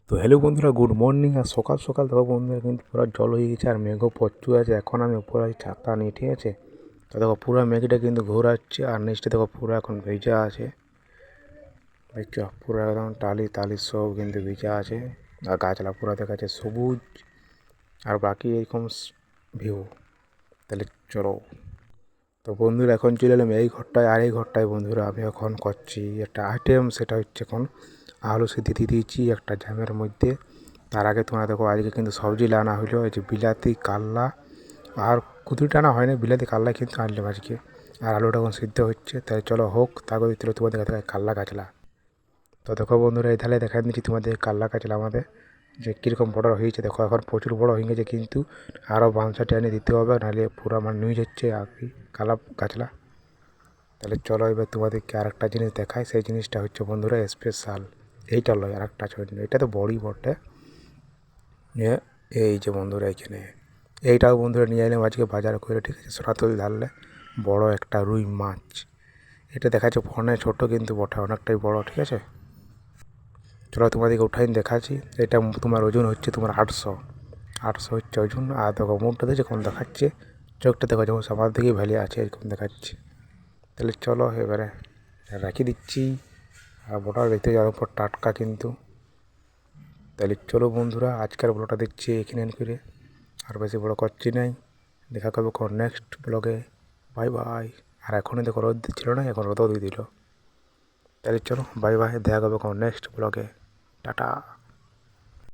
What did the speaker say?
তো হ্যালো বন্ধুরা, good morning. আর সকাল সকাল দেখো বন্ধুরা কিন্তু পুরো জল হয়ে গেছে আর মেঘও প্রচুর আছে। এখন আমি উপরে ছাতা নিয়ে, ঠিক আছে, তো দেখো পুরো মেঘটা কিন্তু ঘোরাচ্ছে আর নিচটা দেখো পুরো এখন ভিজা আছে। দেখছো পুরো একদম টালি টালি সব কিন্তু ভিজা আছে আর গাছলা পুরো দেখাচ্ছে সবুজ আর বাকি এরকম ভিউ। তাহলে চলো, তো বন্ধুরা এখন চলে এলাম এই ঘরটায়। আর এই ঘরটায় বন্ধুরা আমি এখন করছি একটা আইটেম, সেটা হচ্ছে এখন আলু সিদ্ধি দিয়ে দিয়েছি একটা জ্যামের মধ্যে। তার আগে তোমরা দেখো আজকে কিন্তু সবজি আনা হইলো, এই যে বিলাতি কাল্লা আর কুদুরিটা আনা হয়নি, বিলাতি কাল্লা কিন্তু আনলাম আজকে। আর আলুটা এখন সিদ্ধ হচ্ছে, তাই চলো হোক। তারপর দিতে তোমাদের কাছে কাল্লা গাছলা। তো দেখো বন্ধুরা এই ধারে দেখা দিচ্ছি তোমাদের কাল্লা গাছলা আমাদের যে কীরকম বড় হয়েছে। দেখো এখন প্রচুর বড় হয়ে গেছে, কিন্তু আরও বাঁশা টেনে দিতে হবে, নাহলে পুরো আমার নিউজ হচ্ছে আর কি কালা গাছলা। তাহলে চলো এবার তোমাদেরকে আরেকটা জিনিস দেখায়। সেই জিনিসটা হচ্ছে বন্ধুরা স্পেশাল। এইটা লয় আর একটা ছবি, এটা তো বড়ই বটে। এই যে বন্ধুরা এখানে এইটাও বন্ধুরা নিয়ে এলাম আজকে বাজার করে, ঠিক আছে, সরাতল ধারলে বড় একটা রুই মাছ। এটা দেখাচ্ছে ফোনে ছোট, কিন্তু বটে অনেকটাই বড়, ঠিক আছে। চলো তোমাদেরকে উঠাই দেখাচ্ছি। এটা তোমার ওজন হচ্ছে তোমার 800 হচ্ছে ওজন। আর দেখো মুখটা দেখছো কেমন দেখাচ্ছে, চোখটা দেখো যেমন সবার দিকেই ভালো আছে এরকম দেখাচ্ছে। তাহলে চলো এবারে রাখি দিচ্ছি। আর বড়টা দেখতে যাওয়ার পর টাটকা কিন্তু। তাহলে চলো বন্ধুরা আজকের ব্লগটা দেখছি এখানে করে, আর বেশি বড় করছি নাই। দেখা করবো কোন নেক্সট ব্লগে। Bye bye. আর এখনই দেখো রোদ দিচ্ছিল না, এখন রোদও দিয়ে দিল। তাহলে চলো বাই বাই, দেখা করবো কোন নেক্সট ব্লগে। টাটা।